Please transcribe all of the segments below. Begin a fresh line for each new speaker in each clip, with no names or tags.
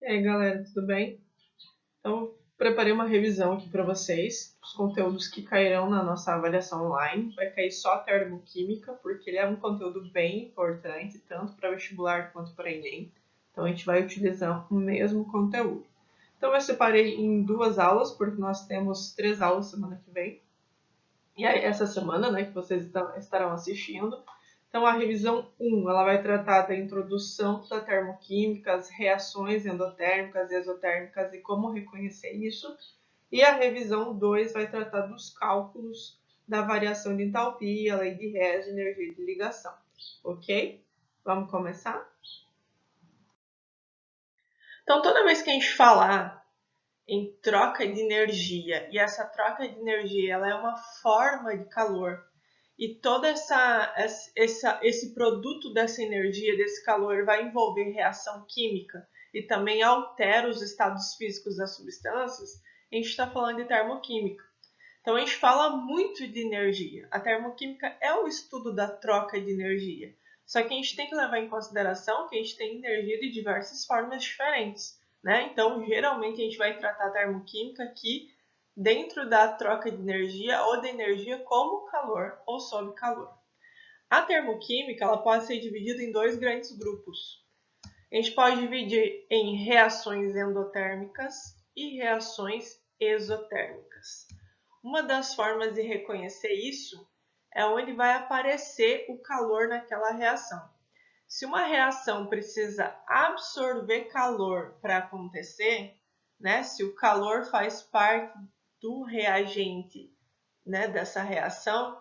E aí, galera, tudo bem? Então, preparei uma revisão aqui para vocês, os conteúdos que cairão na nossa avaliação online. Vai cair só a termoquímica, porque ele é um conteúdo bem importante, tanto para vestibular quanto para Enem. Então, a gente vai utilizar o mesmo conteúdo. Então, eu separei em duas aulas, porque nós temos 3 aulas semana que vem. E aí, essa semana, né, que vocês estarão assistindo. Então, a revisão 1, ela vai tratar da introdução da termoquímica, as reações endotérmicas e exotérmicas e como reconhecer isso. E a revisão 2 vai tratar dos cálculos da variação de entalpia, lei de Hess, energia de ligação. Ok? Vamos começar? Então, toda vez que a gente falar em troca de energia, e essa troca de energia ela é uma forma de calor, e todo esse produto dessa energia, desse calor, vai envolver reação química e também altera os estados físicos das substâncias, a gente está falando de termoquímica. Então a gente fala muito de energia. A termoquímica é o estudo da troca de energia. Só que a gente tem que levar em consideração que a gente tem energia de diversas formas diferentes, né? Então, geralmente a gente vai tratar a termoquímica aqui dentro da troca de energia ou da energia como calor ou sob calor. A termoquímica ela pode ser dividida em 2 grandes grupos. A gente pode dividir em reações endotérmicas e reações exotérmicas. Uma das formas de reconhecer isso é onde vai aparecer o calor naquela reação. Se uma reação precisa absorver calor para acontecer, né, se o calor faz parte do reagente, né, dessa reação,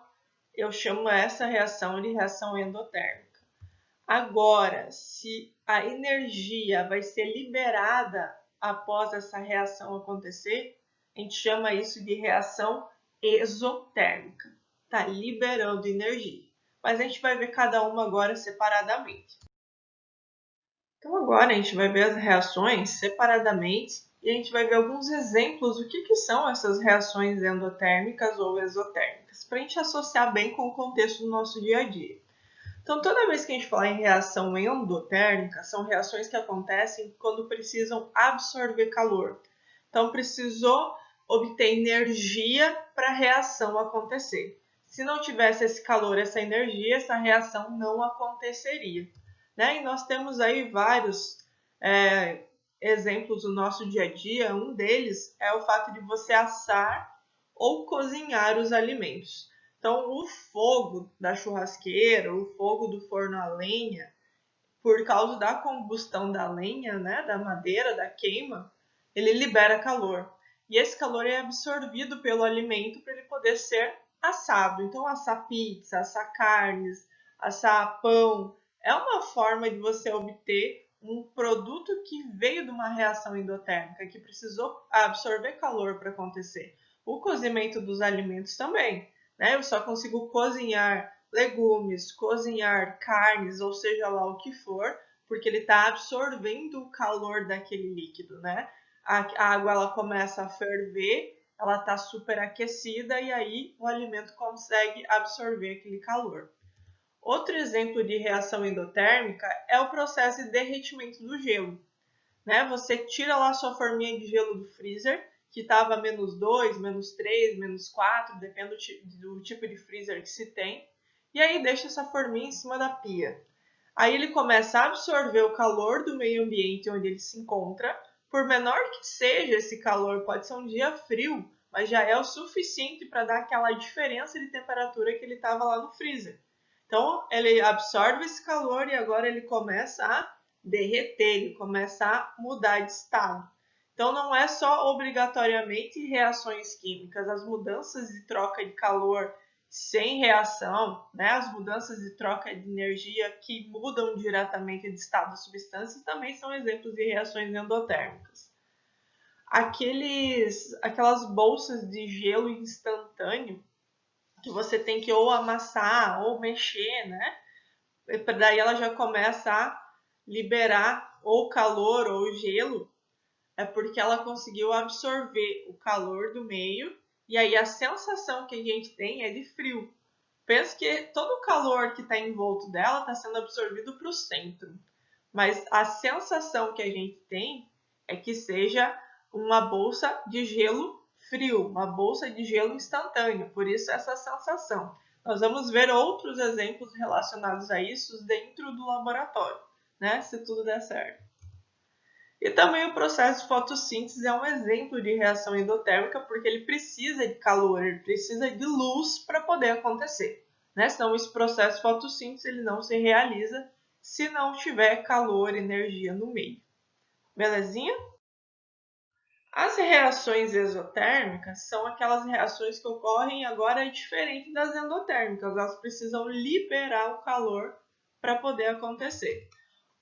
eu chamo essa reação de reação endotérmica. Agora, se a energia vai ser liberada após essa reação acontecer, a gente chama isso de reação exotérmica. Está liberando energia. Mas a gente vai ver cada uma agora separadamente. Então agora a gente vai ver as reações separadamente e a gente vai ver alguns exemplos do que são essas reações endotérmicas ou exotérmicas, para a gente associar bem com o contexto do nosso dia a dia. Então, toda vez que a gente fala em reação endotérmica, são reações que acontecem quando precisam absorver calor. Então, precisou obter energia para a reação acontecer. Se não tivesse esse calor, essa energia, essa reação não aconteceria. Né? E nós temos aí vários exemplos do nosso dia a dia. Um deles é o fato de você assar ou cozinhar os alimentos. Então, o fogo da churrasqueira, o fogo do forno a lenha, por causa da combustão da lenha, né, da madeira, da queima, ele libera calor. E esse calor é absorvido pelo alimento para ele poder ser assado. Então, assar pizza, assar carnes, assar pão, é uma forma de você obter um produto que veio de uma reação endotérmica, que precisou absorver calor para acontecer. O cozimento dos alimentos também, né? Eu só consigo cozinhar legumes, cozinhar carnes, ou seja lá o que for, porque ele está absorvendo o calor daquele líquido, né? A água ela começa a ferver, ela está superaquecida e aí o alimento consegue absorver aquele calor. Outro exemplo de reação endotérmica é o processo de derretimento do gelo. Né? Você tira lá sua forminha de gelo do freezer, que estava a -2, -3, -4, depende do tipo de freezer que se tem, e aí deixa essa forminha em cima da pia. Aí ele começa a absorver o calor do meio ambiente onde ele se encontra, por menor que seja esse calor, pode ser um dia frio, mas já é o suficiente para dar aquela diferença de temperatura que ele estava lá no freezer. Então ele absorve esse calor e agora ele começa a derreter, ele começa a mudar de estado. Então não é só obrigatoriamente reações químicas, as mudanças de troca de calor sem reação, né, as mudanças de troca de energia que mudam diretamente de estado de substâncias também são exemplos de reações endotérmicas. Aquelas bolsas de gelo instantâneo que você tem que ou amassar ou mexer, né? Daí ela já começa a liberar ou calor ou gelo, é porque ela conseguiu absorver o calor do meio e aí a sensação que a gente tem é de frio. Pensa que todo o calor que está em volta dela está sendo absorvido para o centro, mas a sensação que a gente tem é que seja uma bolsa de gelo frio, uma bolsa de gelo instantâneo, por isso essa sensação. Nós vamos ver outros exemplos relacionados a isso dentro do laboratório, né? Se tudo der certo. E também o processo de fotossíntese é um exemplo de reação endotérmica, porque ele precisa de calor, ele precisa de luz para poder acontecer, né? Senão esse processo de fotossíntese ele não se realiza se não tiver calor e energia no meio. Belezinha? As reações exotérmicas são aquelas reações que ocorrem agora diferente das endotérmicas, elas precisam liberar o calor para poder acontecer.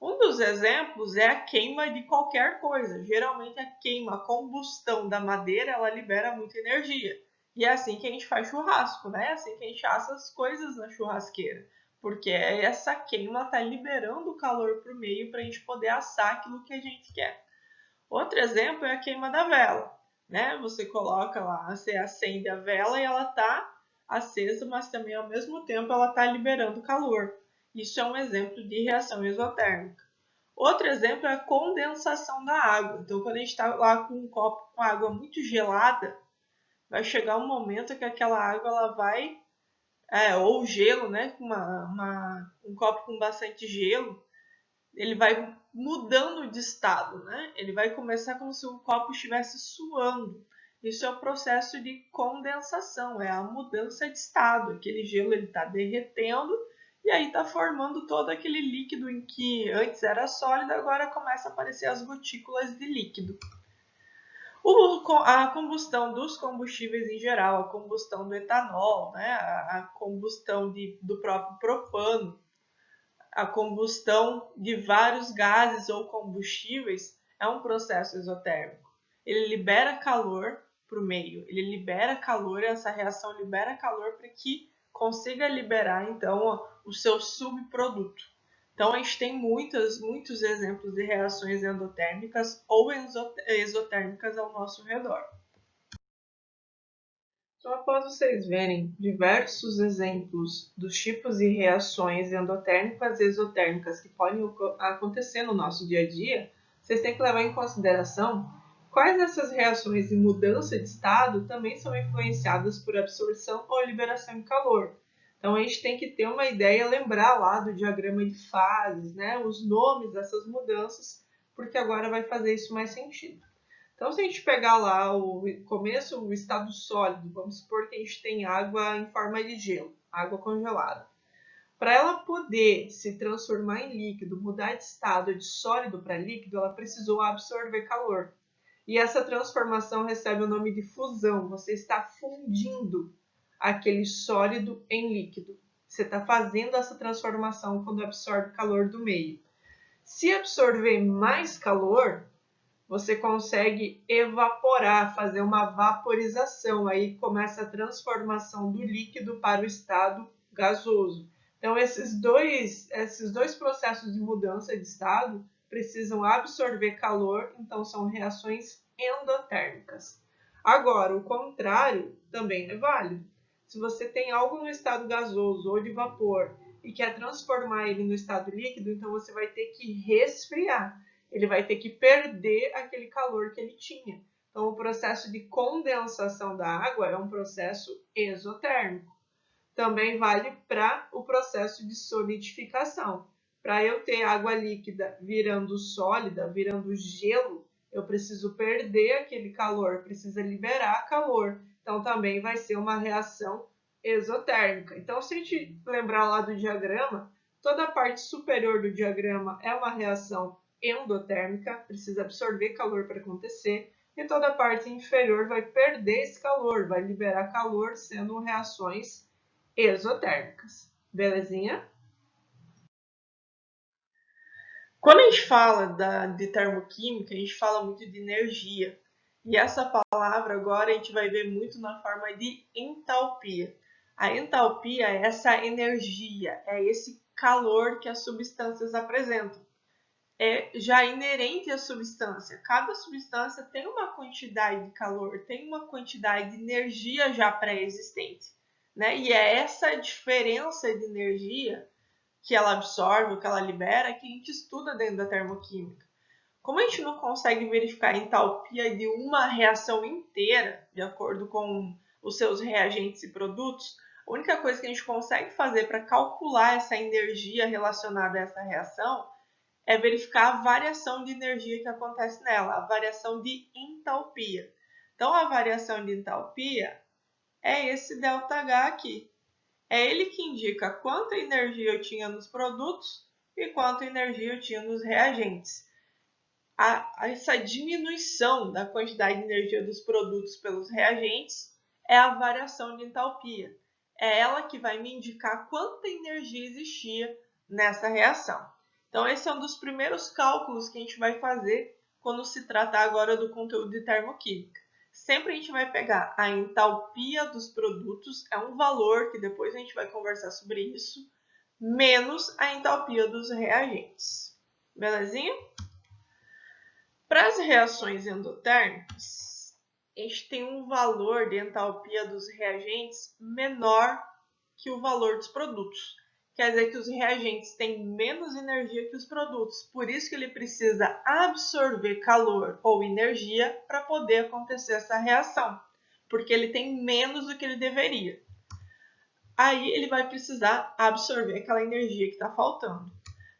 Um dos exemplos é a queima de qualquer coisa. Geralmente a queima, a combustão da madeira, ela libera muita energia. E é assim que a gente faz churrasco, né? É assim que a gente assa as coisas na churrasqueira. Porque essa queima está liberando o calor para o meio para a gente poder assar aquilo que a gente quer. Outro exemplo é a queima da vela, né? Você coloca lá, você acende a vela e ela está acesa, mas também ao mesmo tempo ela está liberando calor. Isso é um exemplo de reação exotérmica. Outro exemplo é a condensação da água. Então, quando a gente está lá com um copo com água muito gelada, vai chegar um momento que aquela água ela vai, ou gelo, né? Com um copo com bastante gelo, ele vai mudando de estado, né? Ele vai começar como se o copo estivesse suando. Isso é o processo de condensação, é a mudança de estado. Aquele gelo ele está derretendo e aí está formando todo aquele líquido em que antes era sólido, agora começa a aparecer as gotículas de líquido. A combustão dos combustíveis em geral, a combustão do etanol, né? A combustão do próprio propano, a combustão de vários gases ou combustíveis é um processo exotérmico. Ele libera calor para o meio, ele libera calor, essa reação libera calor para que consiga liberar então o seu subproduto. Então a gente tem muitos exemplos de reações endotérmicas ou exotérmicas ao nosso redor. Então, após vocês verem diversos exemplos dos tipos de reações endotérmicas e exotérmicas que podem acontecer no nosso dia a dia, vocês têm que levar em consideração quais dessas reações de mudança de estado também são influenciadas por absorção ou liberação de calor. Então, a gente tem que ter uma ideia, lembrar lá do diagrama de fases, né, os nomes dessas mudanças, porque agora vai fazer isso mais sentido. Então, se a gente pegar lá o começo, o estado sólido, vamos supor que a gente tem água em forma de gelo, água congelada. Para ela poder se transformar em líquido, mudar de estado de sólido para líquido, ela precisou absorver calor. E essa transformação recebe o nome de fusão. Você está fundindo aquele sólido em líquido. Você está fazendo essa transformação quando absorve calor do meio. Se absorver mais calor, você consegue evaporar, fazer uma vaporização, aí começa a transformação do líquido para o estado gasoso. Então, esses dois processos de mudança de estado precisam absorver calor, então são reações endotérmicas. Agora, o contrário também é válido. Se você tem algo no estado gasoso ou de vapor e quer transformar ele no estado líquido, então você vai ter que resfriar. Ele vai ter que perder aquele calor que ele tinha. Então, o processo de condensação da água é um processo exotérmico. Também vale para o processo de solidificação. Para eu ter água líquida virando sólida, virando gelo, eu preciso perder aquele calor, precisa liberar calor. Então, também vai ser uma reação exotérmica. Então, se a gente lembrar lá do diagrama, toda a parte superior do diagrama é uma reação endotérmica, precisa absorver calor para acontecer, e toda a parte inferior vai perder esse calor, vai liberar calor, sendo reações exotérmicas. Belezinha? Quando a gente fala de termoquímica, a gente fala muito de energia. E essa palavra agora a gente vai ver muito na forma de entalpia. A entalpia é essa energia, é esse calor que as substâncias apresentam. É já inerente à substância. Cada substância tem uma quantidade de calor, tem uma quantidade de energia já pré-existente, né? E é essa diferença de energia que ela absorve, que ela libera, que a gente estuda dentro da termoquímica. Como a gente não consegue verificar a entalpia de uma reação inteira, de acordo com os seus reagentes e produtos, a única coisa que a gente consegue fazer para calcular essa energia relacionada a essa reação é verificar a variação de energia que acontece nela, a variação de entalpia. Então, a variação de entalpia é esse ΔH aqui. É ele que indica quanta energia eu tinha nos produtos e quanta energia eu tinha nos reagentes. Essa diminuição da quantidade de energia dos produtos pelos reagentes é a variação de entalpia. É ela que vai me indicar quanta energia existia nessa reação. Então, esse é um dos primeiros cálculos que a gente vai fazer quando se tratar agora do conteúdo de termoquímica. Sempre a gente vai pegar a entalpia dos produtos, é um valor que depois a gente vai conversar sobre isso, menos a entalpia dos reagentes. Belezinha? Para as reações endotérmicas, a gente tem um valor de entalpia dos reagentes menor que o valor dos produtos. Quer dizer que os reagentes têm menos energia que os produtos, por isso que ele precisa absorver calor ou energia para poder acontecer essa reação, porque ele tem menos do que ele deveria. Aí ele vai precisar absorver aquela energia que está faltando.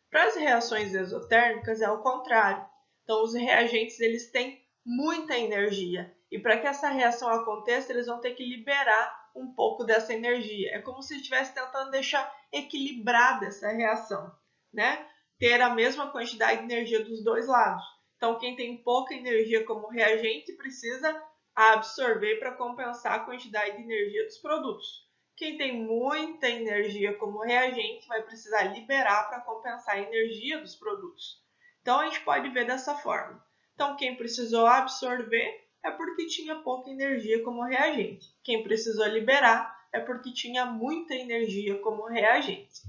Para as reações exotérmicas é o contrário. Então os reagentes eles têm muita energia e para que essa reação aconteça eles vão ter que liberar um pouco dessa energia. É como se estivesse tentando deixar equilibrada essa reação, né? Ter a mesma quantidade de energia dos dois lados. Então quem tem pouca energia como reagente precisa absorver para compensar a quantidade de energia dos produtos. Quem tem muita energia como reagente vai precisar liberar para compensar a energia dos produtos. Então, a gente pode ver dessa forma. Então, quem precisou absorver é porque tinha pouca energia como reagente. Quem precisou liberar é porque tinha muita energia como reagente.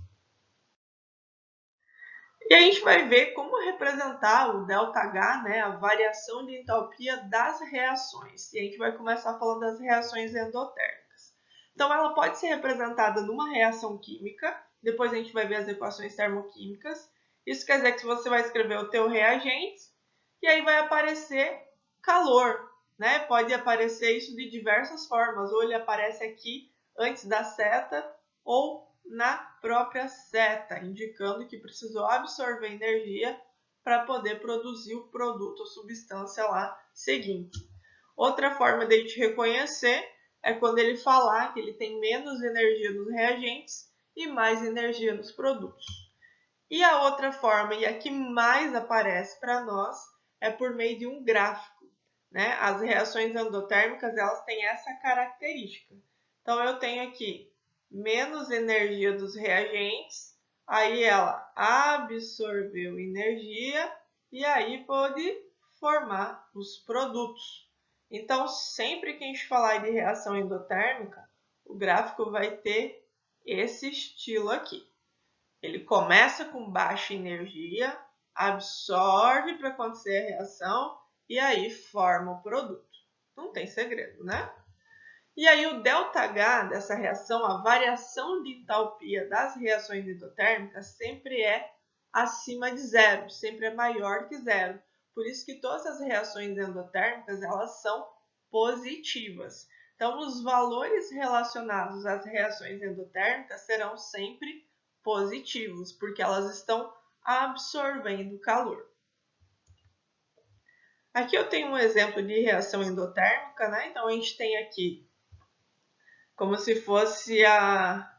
E a gente vai ver como representar o ΔH, né, a variação de entalpia das reações. E a gente vai começar falando das reações endotérmicas. Então, ela pode ser representada numa reação química, depois a gente vai ver as equações termoquímicas. Isso quer dizer que você vai escrever o teu reagente e aí vai aparecer calor, né? Pode aparecer isso de diversas formas, ou ele aparece aqui antes da seta ou na própria seta, indicando que precisou absorver energia para poder produzir o produto ou substância lá seguinte. Outra forma de a gente reconhecer é quando ele falar que ele tem menos energia nos reagentes e mais energia nos produtos. E a outra forma, e a que mais aparece para nós, é por meio de um gráfico, né? As reações endotérmicas, elas têm essa característica. Então, eu tenho aqui menos energia dos reagentes, aí ela absorveu energia e aí pode formar os produtos. Então, sempre que a gente falar de reação endotérmica, o gráfico vai ter esse estilo aqui. Ele começa com baixa energia, absorve para acontecer a reação e aí forma o produto. Não tem segredo, né? E aí o ΔH dessa reação, a variação de entalpia das reações endotérmicas sempre é acima de zero, sempre é maior que zero. Por isso que todas as reações endotérmicas, elas são positivas. Então, os valores relacionados às reações endotérmicas serão sempre positivos, porque elas estão absorvendo calor. Aqui eu tenho um exemplo de reação endotérmica, né? Então, a gente tem aqui como se fosse a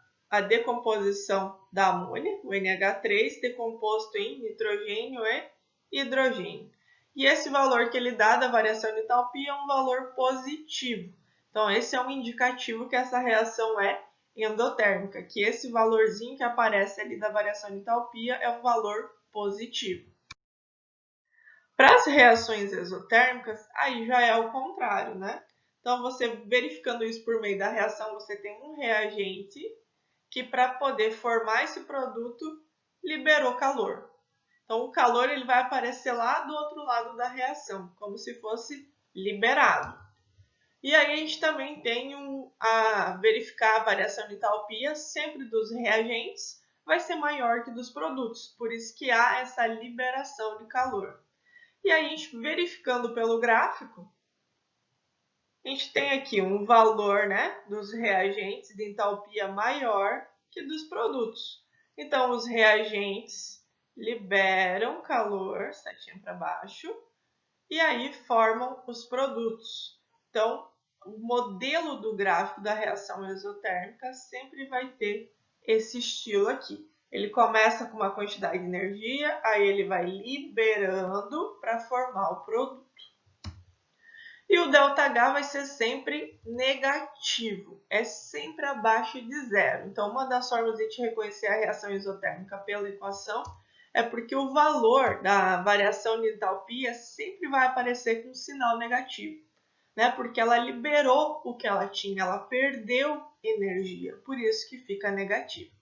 decomposição da amônia, o NH3, decomposto em nitrogênio e hidrogênio. E esse valor que ele dá da variação de entalpia é um valor positivo. Então, esse é um indicativo que essa reação é endotérmica, que esse valorzinho que aparece ali da variação de entalpia é um valor positivo. Para as reações exotérmicas, aí já é o contrário, né? Então, você verificando isso por meio da reação, você tem um reagente que, para poder formar esse produto, liberou calor. Então, o calor ele vai aparecer lá do outro lado da reação, como se fosse liberado. E aí a gente também tem a verificar a variação de entalpia sempre dos reagentes vai ser maior que dos produtos, por isso que há essa liberação de calor. E aí, a gente verificando pelo gráfico, a gente tem aqui um valor, né, dos reagentes de entalpia maior que dos produtos. Então, os reagentes liberam calor, setinha para baixo, e aí formam os produtos. Então, o modelo do gráfico da reação exotérmica sempre vai ter esse estilo aqui. Ele começa com uma quantidade de energia, aí ele vai liberando para formar o produto. E o ΔH vai ser sempre negativo, é sempre abaixo de zero. Então, uma das formas de a gente reconhecer a reação isotérmica pela equação é porque o valor da variação de entalpia sempre vai aparecer com um sinal negativo, né? Porque ela liberou o que ela tinha, ela perdeu energia, por isso que fica negativo.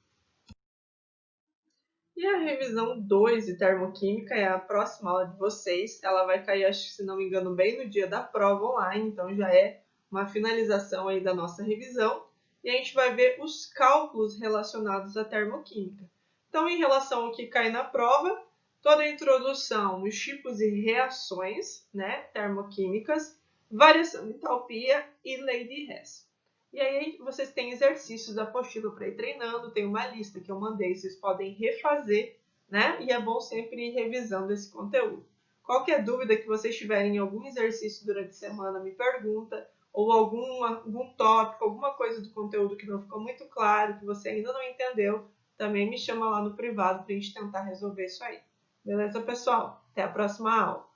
E a revisão 2 de termoquímica é a próxima aula de vocês. Ela vai cair, acho que se não me engano, bem no dia da prova online, então já é uma finalização aí da nossa revisão. E a gente vai ver os cálculos relacionados à termoquímica. Então, em relação ao que cai na prova, toda a introdução, os tipos de reações, né, termoquímicas, variação de entalpia e lei de Hess. E aí vocês têm exercícios da apostila para ir treinando, tem uma lista que eu mandei, vocês podem refazer, né? E é bom sempre ir revisando esse conteúdo. Qualquer dúvida que vocês tiverem em algum exercício durante a semana, me pergunta, ou algum tópico, alguma coisa do conteúdo que não ficou muito claro, que você ainda não entendeu, também me chama lá no privado para a gente tentar resolver isso aí. Beleza, pessoal? Até a próxima aula!